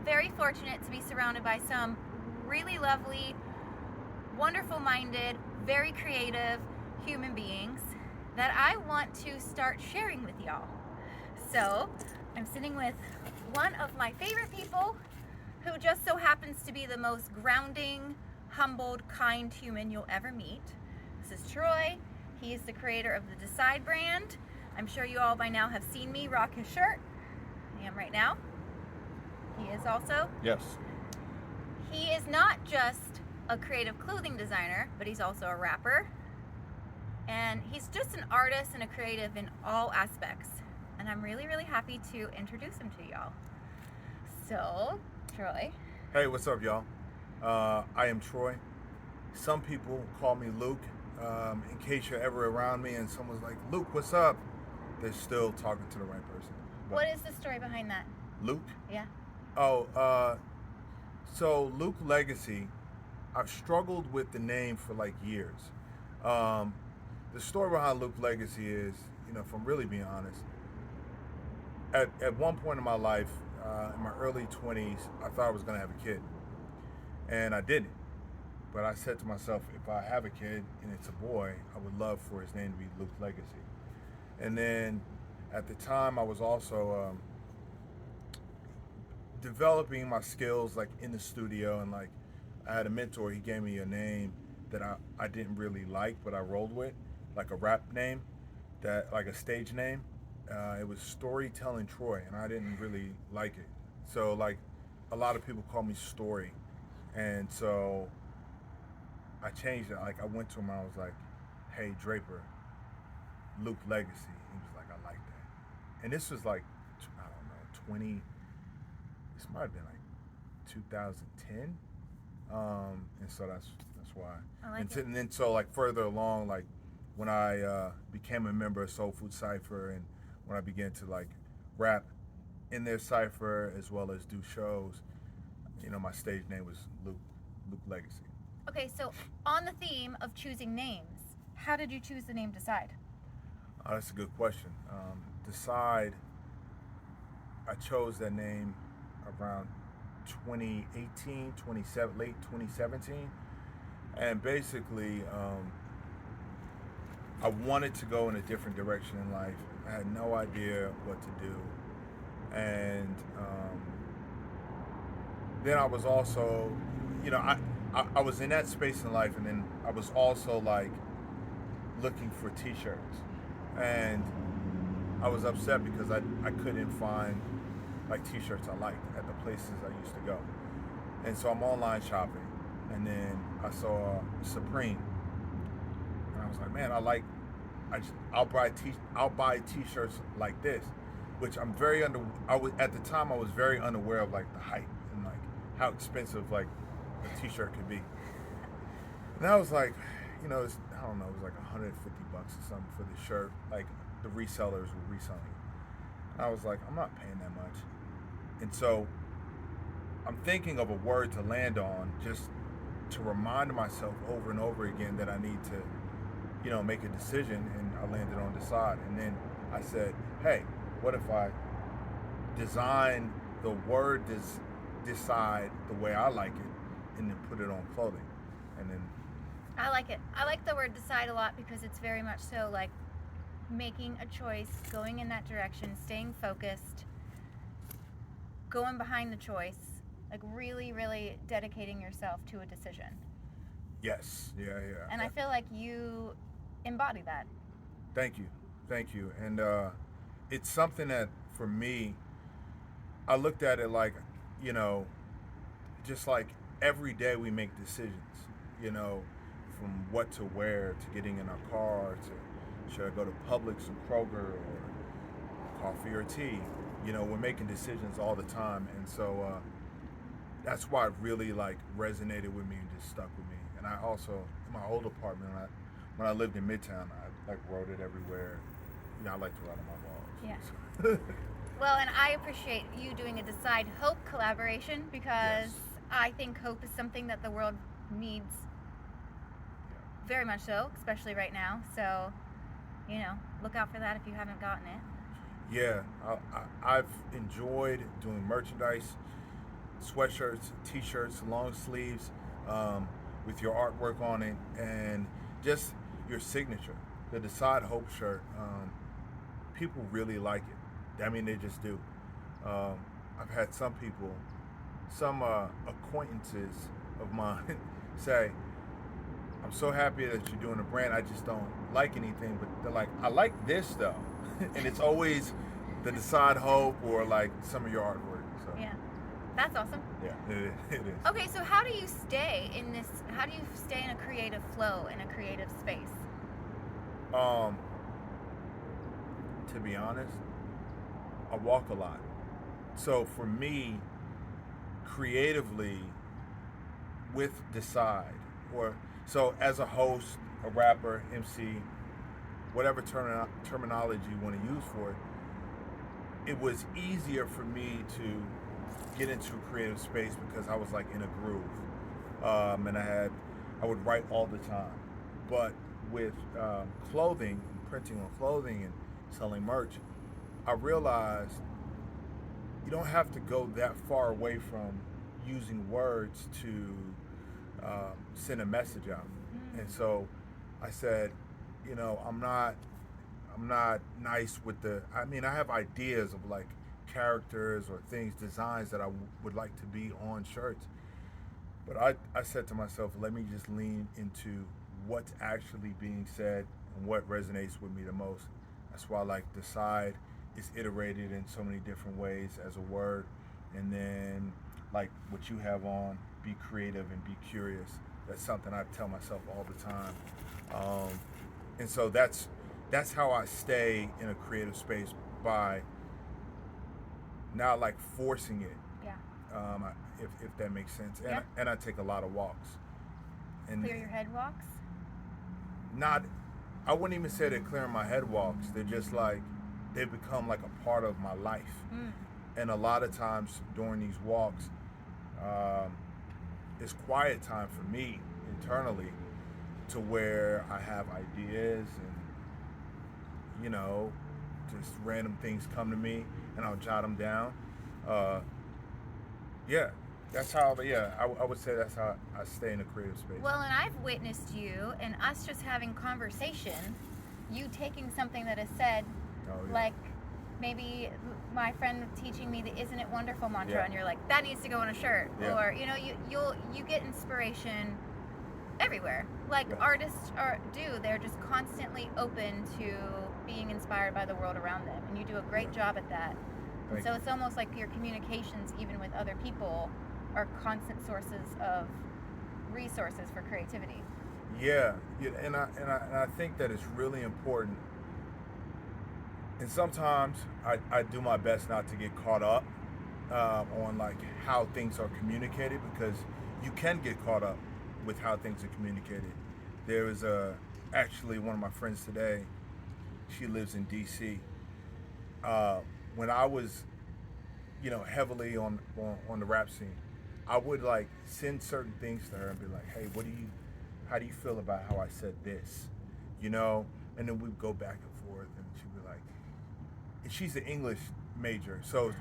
very fortunate to be surrounded by some really lovely, wonderful-minded, very creative human beings that I want to start sharing with y'all. So, I'm sitting with one of my favorite people who just so happens to be the most grounding, humbled, kind human you'll ever meet. This is Troy. He is the creator of the Decide brand. I'm sure you all by now have seen me rock his shirt. I am right now. He is also. Yes. He is not just a creative clothing designer, but he's also a rapper. And he's just an artist and a creative in all aspects. And I'm really, really happy to introduce him to y'all. So, Troy. Hey, what's up, y'all? I am Troy. Some people call me Luke. In case you're ever around me and someone's like, Luke, what's up? They're still talking to the right person. But What is the story behind that? Luke? Yeah. Oh, so Luke Legacy, I've struggled with the name for like years. The story behind Luke Legacy is, if I'm really being honest, at one point in my life, in my early 20s, I thought I was going to have a kid. And I didn't. But I said to myself, if I have a kid and it's a boy, I would love for his name to be Luke Legacy. And then at the time, I was also developing my skills like in the studio, and like I had a mentor. He gave me a name that I didn't really like, but I rolled with, like a rap name, that like a stage name. It was Storytelling Troy, and I didn't really like it. So like a lot of people call me Story, and so I changed it. Like I went to him, and I was like, "Hey Draper, Luke Legacy." He was like, "I like that." And this was like, I don't know, 20. This might have been like 2010. And so that's why. I like it. And then so like further along, like when I became a member of Soul Food Cypher, and when I began to like rap in their cipher as well as do shows, my stage name was Luke Legacy. Okay, so on the theme of choosing names, how did you choose the name Decide? That's a good question. Decide. I chose that name around 2018, late 2017, and basically, I wanted to go in a different direction in life. I had no idea what to do, and then I was also, I was in that space in life, and then I was also like looking for T-shirts, and I was upset because I couldn't find like T-shirts I liked at the places I used to go, and so I'm online shopping, and then I saw Supreme, and I was like, man, I'll buy T-shirts like this, which at the time I was very unaware of like the hype and like how expensive like a T-shirt could be, and I was like, I don't know, it was like $150 or something for the shirt, like the resellers were reselling it. And I was like, I'm not paying that much. And so I'm thinking of a word to land on, just to remind myself over and over again that I need to, make a decision. And I landed on Decide. And then I said, hey, what if I design the word Decide the way I like it, and then put it on clothing? And then I like it. I like the word decide a lot because it's very much so like making a choice, going in that direction, staying focused, going behind the choice, like really, really dedicating yourself to a decision. yes, yeah. And I feel like you embody that. Thank you. And it's something that for me, I looked at it like, just like every day we make decisions, from what to wear to getting in our car to should I go to Publix or Kroger or coffee or tea. We're making decisions all the time, and so that's why it really like resonated with me and just stuck with me. And I also, in my old apartment, when I lived in Midtown, I like wrote it everywhere. I like to write on my walls. Yeah. So. Well, and I appreciate you doing a Decide Hope collaboration because Yes. I think hope is something that the world needs very much so, especially right now. So, look out for that if you haven't gotten it. Yeah, I've enjoyed doing merchandise sweatshirts, t-shirts, long sleeves, with your artwork on it, and just your signature. The Decide Hope shirt, people really like it. I mean, they just do. Um, I've had some people, some acquaintances of mine say, I'm so happy that you're doing a brand. I just don't like anything. But they're like, I like this though. And it's always the Decide Hope or like some of your artwork. So Yeah. That's awesome. yeah, it is. Okay, so how do you stay in this, how do you stay in a creative flow, in a creative space? Um, to be honest, I walk a lot. So for me, creatively, with Decide, or so as a host, a rapper, MC, whatever terminology you want to use for it, it was easier for me to get into a creative space because I was like in a groove, and I would write all the time. But with clothing, printing on clothing and selling merch, I realized you don't have to go that far away from using words to send a message out. And so I said, you know, I'm not nice with the. I mean, I have ideas of like characters or things, designs that I would like to be on shirts. But I said to myself, let me just lean into what's actually being said and what resonates with me the most. That's why like Decide is iterated in so many different ways as a word. And then like what you have on, be creative and be curious. That's something I tell myself all the time. And so that's how I stay in a creative space, by not like forcing it. Yeah. If that makes sense. Yeah. And I take a lot of walks. And Clear your head walks? not, I wouldn't even say they're clearing my head walks. They're just like, they become like a part of my life. And a lot of times during these walks, it's quiet time for me internally, to where I have ideas and, you know, just random things come to me and I'll jot them down. Yeah, that's how. Yeah, I would say that's how I stay in a creative space. Well, and I've witnessed you and us just having conversation, you taking something that is said, like maybe my friend teaching me the "Isn't it wonderful" mantra, and you're like, that needs to go on a shirt, or you know, you get inspiration everywhere. Like artists they're just constantly open to being inspired by the world around them, and you do a great job at that. And so it's almost like your communications, even with other people, are constant sources of resources for creativity. Yeah, and I think that it's really important. And sometimes I do my best not to get caught up on like how things are communicated, because you can get caught up with how things are communicated. There is actually one of my friends today. She lives in D.C. When I was, you know, heavily on the rap scene, I would like send certain things to her and be like, "Hey, how do you feel about how I said this?" You know, and then we'd go back and forth, and she'd be like, and she's an English major, so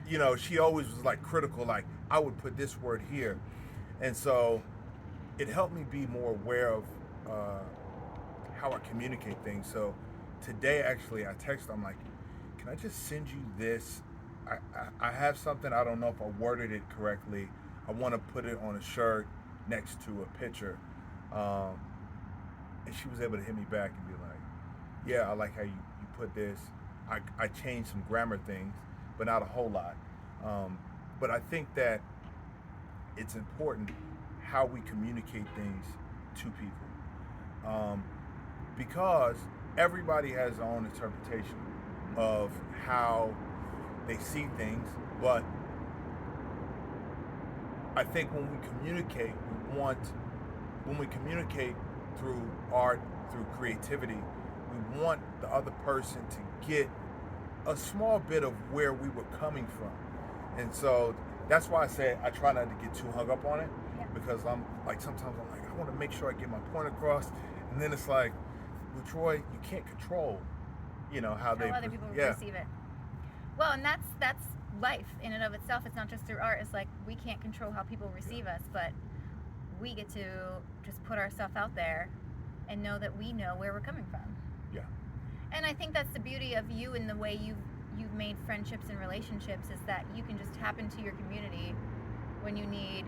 you know, she always was like critical. Like I would put this word here, and so it helped me be more aware of how I communicate things. So today, actually, I texted. I'm like, "Can I just send you this? I have something. I don't know if I worded it correctly. I want to put it on a shirt next to a picture." And she was able to hit me back and be like, "Yeah, I like how you put this. I changed some grammar things, but not a whole lot." But I think that it's important how we communicate things to people, because everybody has their own interpretation of how they see things. But I think when we communicate, when we communicate through art, through creativity, we want the other person to get a small bit of where we were coming from. And so that's why I say I try not to get too hung up on it, because I'm like, sometimes I'm like, I want to make sure I get my point across, and then it's like, well, Troy, you can't control, you know, how other people receive it. Well, and that's life in and of itself. It's not just through art. It's like we can't control how people receive us, but we get to just put ourselves out there and know that we know where we're coming from. Yeah. And I think that's the beauty of you and the way you've made friendships and relationships, is that you can just tap into your community when you need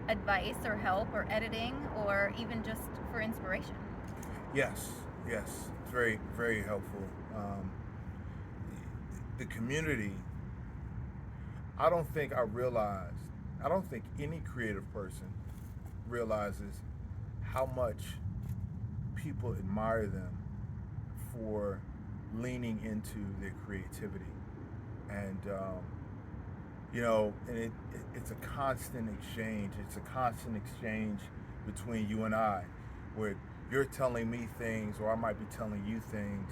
advice or help or editing or even just for inspiration. Yes, it's very, very helpful. The community, I don't think any creative person realizes how much people admire them for leaning into their creativity. And, it's a constant exchange. It's a constant exchange between you and I, where you're telling me things, or I might be telling you things.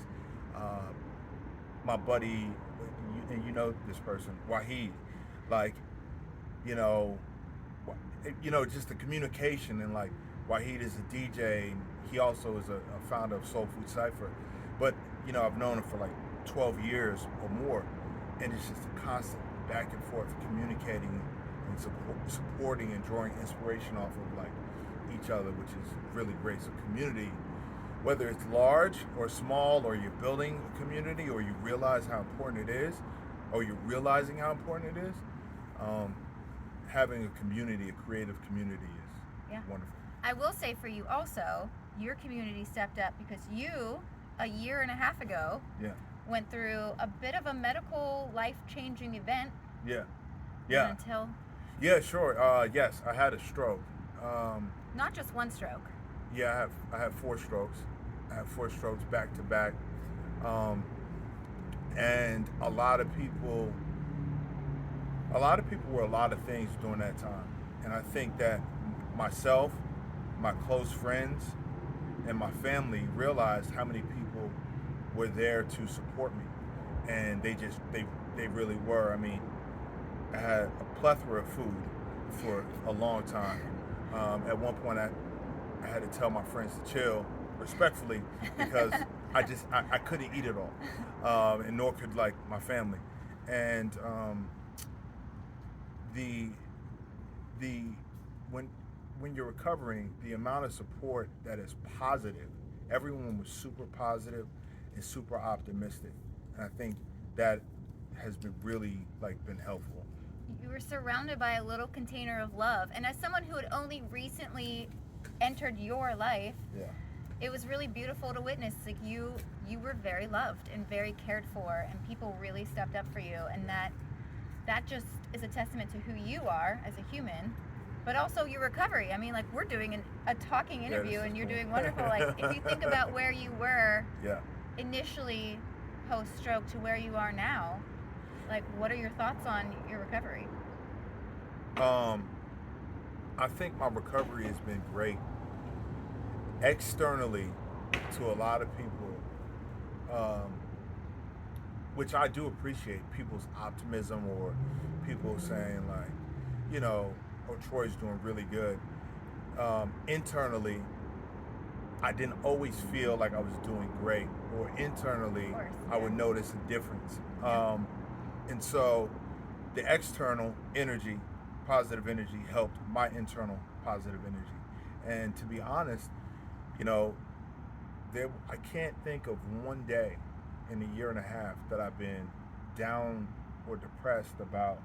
My buddy, and you know this person, Wahid, like, just the communication, and like Wahid is a DJ, and he also is a founder of Soul Food Cypher. But I've known him for like 12 years or more, and it's just a constant back and forth communicating and supporting and drawing inspiration off of like each other, which is really great. So community, whether it's large or small, or you're building a community, or you realize how important it is, or you're realizing how important it is, having a community, a creative community, is wonderful. I will say for you also, your community stepped up because you, a year and a half ago, went through a bit of a medical life-changing event. Sure. Yes, I had a stroke. Not just one stroke. Yeah, I have 4 strokes. I have 4 strokes back to back. And a lot of people were a lot of things during that time. And I think that myself, my close friends, and my family realized how many people were there to support me. And they really were. I mean, I had a plethora of food for a long time. At one point, I had to tell my friends to chill, respectfully, because I couldn't eat it all, and nor could like my family. And when you're recovering, the amount of support that is positive, everyone was super positive and super optimistic, and I think that has been really been helpful. You were surrounded by a little container of love, and as someone who had only recently entered your life, it was really beautiful to witness. Like you were very loved and very cared for, and people really stepped up for you, and that just is a testament to who you are as a human, but also your recovery. I mean, like, we're doing a talking interview, and you're doing wonderful. Like, if you think about where you were initially post-stroke to where you are now, like, what are your thoughts on your recovery? I think my recovery has been great. Externally, to a lot of people, which I do appreciate, people's optimism, or people saying like, oh, Troy's doing really good. Internally, I didn't always feel like I was doing great, or internally, I would notice a difference. And so the external energy, positive energy, helped my internal positive energy. And to be honest, I can't think of one day in a year and a half that I've been down or depressed about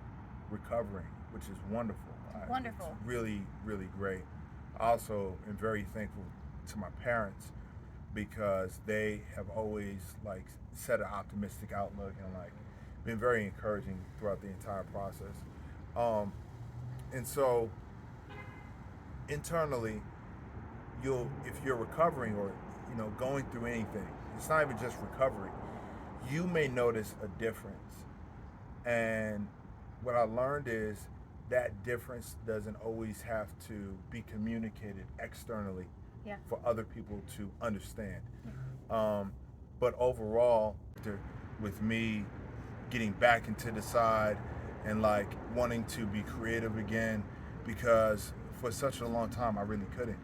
recovering, which is wonderful. Wonderful. It's really, really great. I also am very thankful to my parents, because they have always set an optimistic outlook, and been very encouraging throughout the entire process. And so internally, if you're recovering, or going through anything, it's not even just recovery, you may notice a difference. And what I learned is that difference doesn't always have to be communicated externally for other people to understand. But overall, with me getting back into the side and wanting to be creative again, because for such a long time I really couldn't,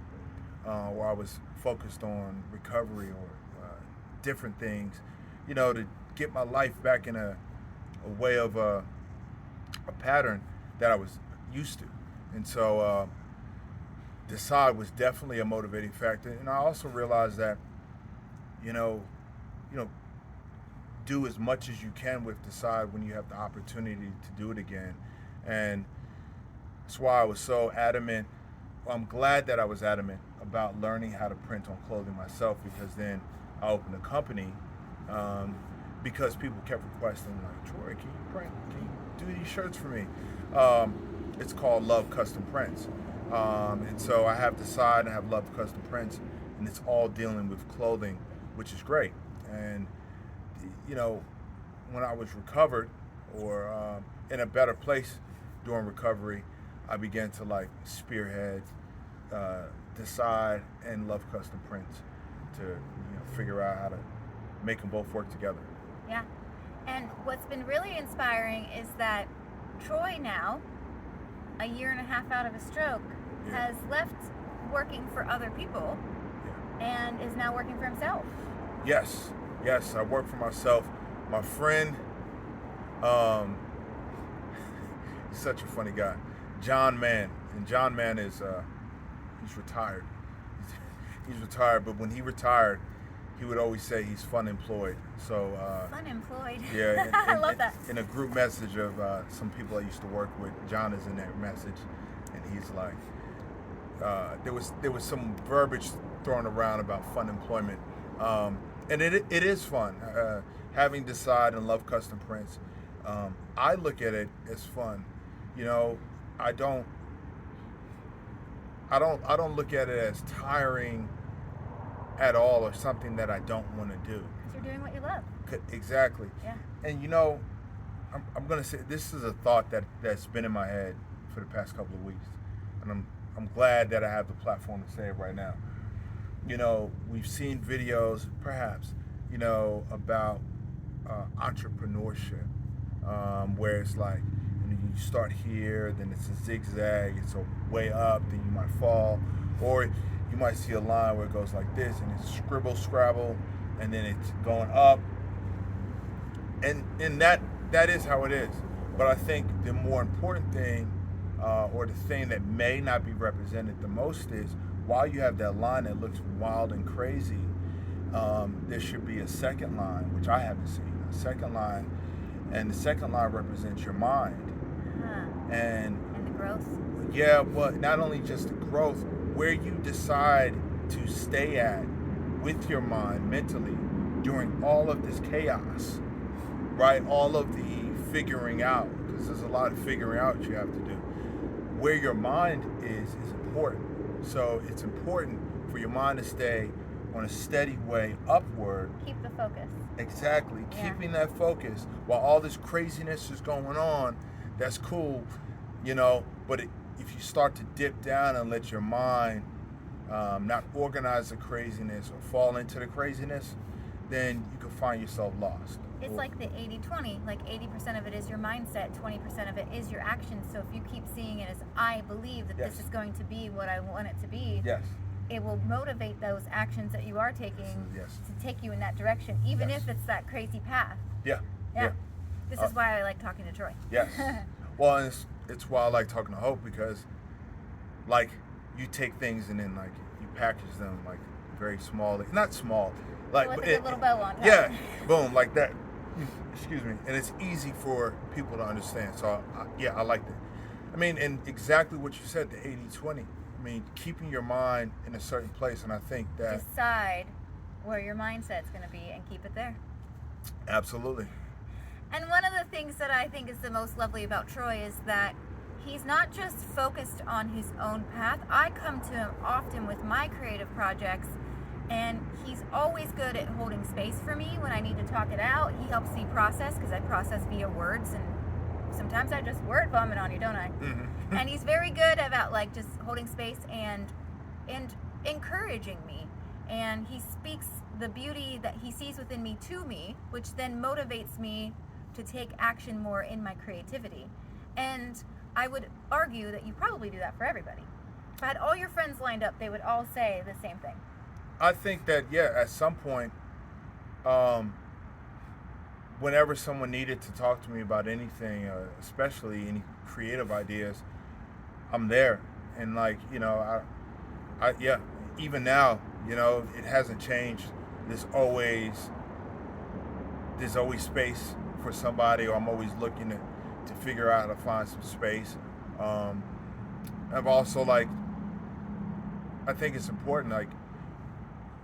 where I was focused on recovery or different things, to get my life back in a way of a pattern that I was used to. And so Decide was definitely a motivating factor. And I also realized that, you know, you know, do as much as you can with Decide when you have the opportunity to do it again. And that's why I was so adamant. Well, I'm glad that I was adamant about learning how to print on clothing myself, because then I opened a company, because people kept requesting, like, Troy, can you print? Can you do these shirts for me? It's called Love Custom Prints. And so I have Decide, I have Love Custom Prints, and it's all dealing with clothing, which is great. And, you know, when I was recovered, or in a better place during recovery, I began to like spearhead, Decide and Love Custom Prints to figure out how to make them both work together. Yeah. And what's been really inspiring is that Troy now, a year and a half out of a stroke, has left working for other people and is now working for himself. Yes, I work for myself. My friend, he's such a funny guy, John Mann. And John Mann is, he's retired. He's retired, but when he retired, he would always say he's fun employed. So fun employed. Yeah, I love that. In a group message of some people I used to work with, John is in that message, and he's like, there was some verbiage thrown around about fun employment, and it is fun. Having Decide and Love Custom Prints, I look at it as fun. I don't look at it as tiring at all, or something that I don't want to do. Because you're doing what you love. Exactly. Yeah. And I'm gonna say this is a thought that's been in my head for the past couple of weeks, and I'm glad that I have the platform to say it right now. We've seen videos, perhaps, about entrepreneurship, where it's like, you start here, then it's a zigzag, it's a way up, then you might fall, or you might see a line where it goes like this, and it's scribble scrabble, and then it's going up, and that is how it is. But I think the more important thing, or the thing that may not be represented the most, is while you have that line that looks wild and crazy, there should be a second line, which I haven't seen. A second line, and the second line represents your mind. And the growth. Yeah, but not only just the growth, where you decide to stay at with your mind mentally during all of this chaos, right? All of the figuring out, because there's a lot of figuring out you have to do. Where your mind is important. So it's important for your mind to stay on a steady way upward. Keep the focus. Exactly. Yeah. Keeping that focus while all this craziness is going on, that's cool, but if you start to dip down and let your mind not organize the craziness or fall into the craziness, then you can find yourself lost. It's like the 80-20, like 80% of it is your mindset, 20% of it is your actions. So if you keep seeing it as, I believe that this is going to be what I want it to be, it will motivate those actions that you are taking to take you in that direction, even if it's that crazy path. Yeah. This is why I like talking to Troy. Yes. Well, and it's why I like talking to Hope, because, like, you take things and then, like, you package them, like, very small. Not small. Like, with a little bow on top. Yeah. Boom, like that. Excuse me. And it's easy for people to understand. So, I like that. I mean, and exactly what you said, the 80-20. I mean, keeping your mind in a certain place, and I think that... Decide where your mindset's going to be and keep it there. Absolutely. And one of the things that I think is the most lovely about Troy is that he's not just focused on his own path. I come to him often with my creative projects, and he's always good at holding space for me when I need to talk it out. He helps me process, because I process via words, and sometimes I just word vomit on you, don't I? Mm-hmm. And he's very good about like just holding space and encouraging me. And he speaks the beauty that he sees within me to me, which then motivates me to take action more in my creativity. And I would argue that you probably do that for everybody. If I had all your friends lined up, they would all say the same thing. I think that, at some point, whenever someone needed to talk to me about anything, especially any creative ideas, I'm there. And like, yeah, even now, it hasn't changed. There's always space for somebody, or I'm always looking to figure out how to find some space. I've also I think it's important, like,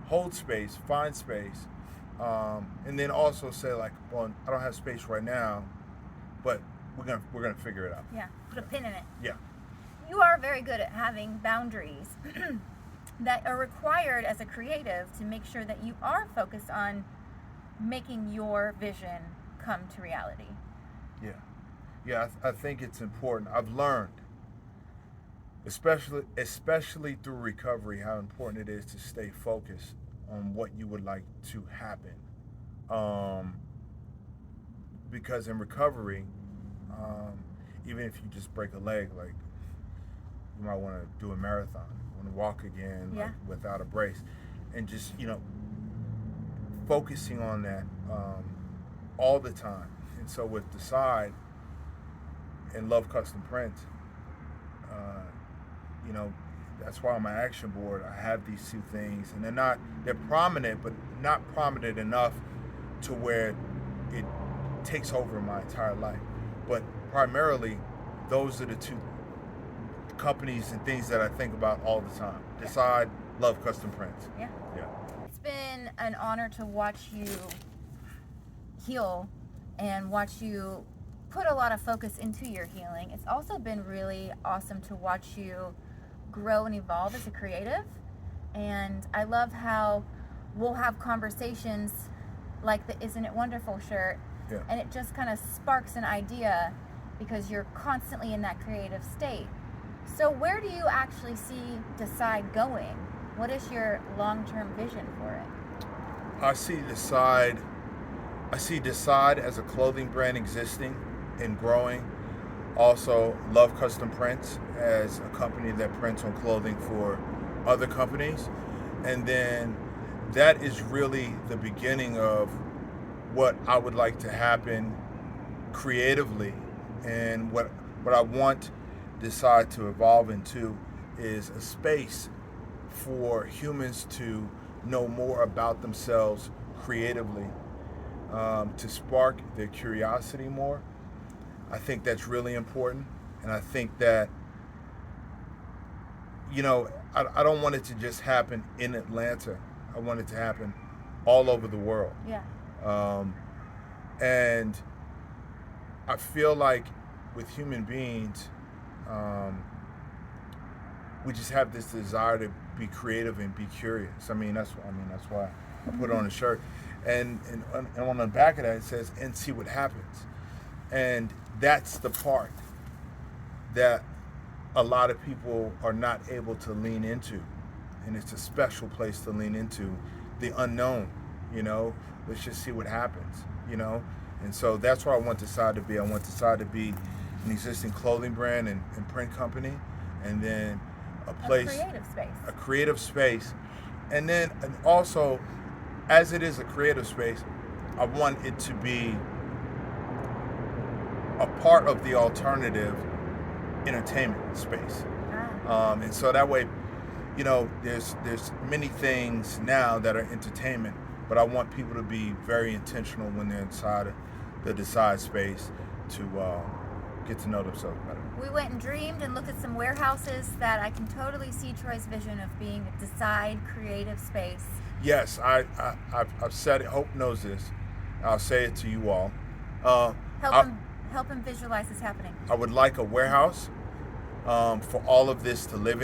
hold space, find space, and then also say, like, well, I don't have space right now, but we're gonna figure it out. Yeah, put a pin in it. Yeah. You are very good at having boundaries that are required as a creative to make sure that you are focused on making your vision come to reality. Yeah, I think it's important. I've learned, especially through recovery, how important it is to stay focused on what you would like to happen. Because in recovery, even if you just break a leg, like, you might want to do a marathon, want to walk again, Yeah. like, without a brace, and just focusing on that all the time. And so with Decide and Love Custom Prints, that's why on my action board I have these two things, and they're prominent, but not prominent enough to where it takes over my entire life. But primarily, those are the two companies and things that I think about all the time. Decide, Love Custom Prints. Yeah. Yeah. It's been an honor to watch you heal and watch you put a lot of focus into your healing. It's also been really awesome to watch you grow and evolve as a creative. And I love how we'll have conversations like the Isn't It Wonderful shirt, Yeah. and it just kind of sparks an idea because you're constantly in that creative state. So where do you actually see Decide going? What is your long-term vision for it? I see Decide as a clothing brand existing and growing. Also, Love Custom Prints as a company that prints on clothing for other companies. And then that is really the beginning of what I would like to happen creatively. And what I want Decide to evolve into is a space for humans to know more about themselves creatively, to spark their curiosity more. I think that's really important. And I think that, I don't want it to just happen in Atlanta. I want it to happen all over the world. Yeah. And I feel like with human beings, we just have this desire to be creative and be curious. That's why I put on a shirt, and on the back of that it says, "And see what happens." And that's the part that a lot of people are not able to lean into, and it's a special place to lean into, the unknown. Let's just see what happens. And so that's what I want Decide to be. I want Decide to be an existing clothing brand and print company, and then a creative space, and then also, as it is a creative space, I want it to be a part of the alternative entertainment space. And so that way, there's many things now that are entertainment, but I want people to be very intentional when they're inside of the Decide space to get to know themselves better. We went and dreamed and looked at some warehouses that I can totally see Troy's vision of being a Decide creative space. Yes, I've said it. Hope knows this. I'll say it to you all. Help him visualize this happening. I would like a warehouse for all of this to live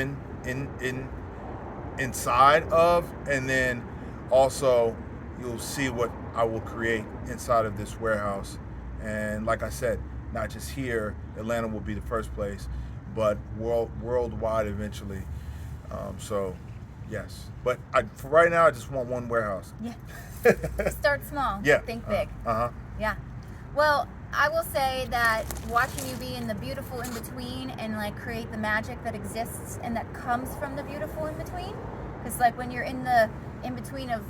inside of, and then also you'll see what I will create inside of this warehouse. And like I said, not just here, Atlanta will be the first place, but worldwide eventually. So yes, but for right now, I just want one warehouse. Yeah. Start small. Yeah. Think big. Yeah. Well, I will say that watching you be in the beautiful in between and create the magic that exists and that comes from the beautiful in between, because when you're in the in between of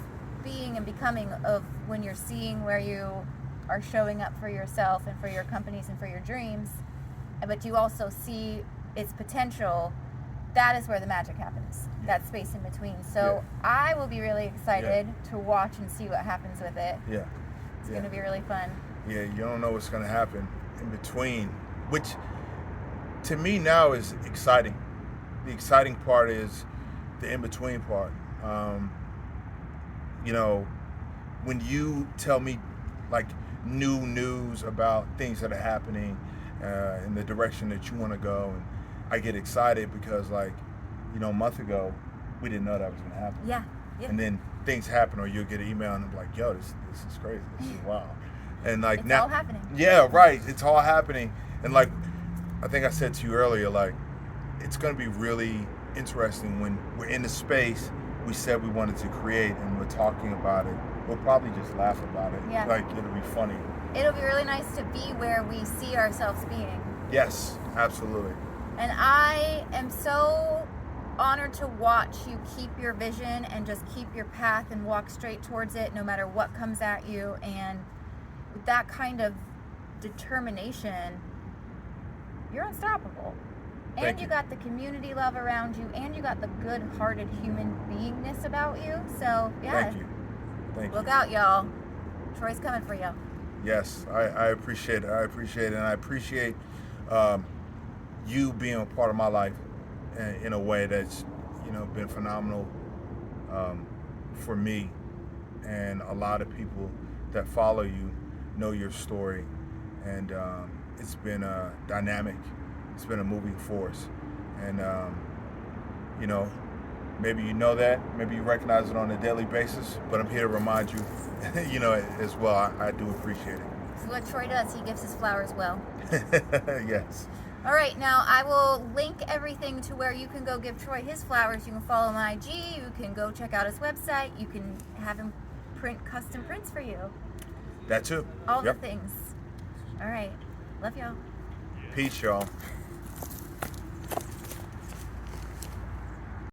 being and becoming, of when you're seeing where you are showing up for yourself and for your companies and for your dreams, but you also see its potential, that is where the magic happens. That space in between. So I will be really excited to watch and see what happens with it. Yeah. It's going to be really fun. Yeah, you don't know what's going to happen in between, which to me now is exciting. The exciting part is the in-between part. When you tell me like new news about things that are happening in the direction that you want to go, and I get excited because a month ago we didn't know that was going to happen. Yeah. And then things happen, or you'll get an email and I'm like, yo, this is crazy. This is wild. And it's now, all happening. Yeah, right. It's all happening. And I think I said to you earlier, it's going to be really interesting when we're in the space we said we wanted to create and we're talking about it. We'll probably just laugh about it. Yeah. It'll be funny. It'll be really nice to be where we see ourselves being. Yes, absolutely. And I am so honored to watch you keep your vision and just keep your path and walk straight towards it no matter what comes at you. And with that kind of determination, you're unstoppable. And you got the community love around you, and you got the good-hearted human beingness about you. So, yeah. Thank you. Look out, y'all. Troy's coming for you. Yes, I appreciate it. And I appreciate you being a part of my life in a way that's, been phenomenal for me. And a lot of people that follow you know your story. And it's been dynamic. It's been a moving force. And, maybe you know that, maybe you recognize it on a daily basis, but I'm here to remind you, as well. I do appreciate it. This is what Troy does. He gives his flowers well. Yes. All right, now I will link everything to where you can go give Troy his flowers. You can follow him on IG. You can go check out his website. You can have him print custom prints for you. That too. All the things. All right. Love y'all. Peace, y'all.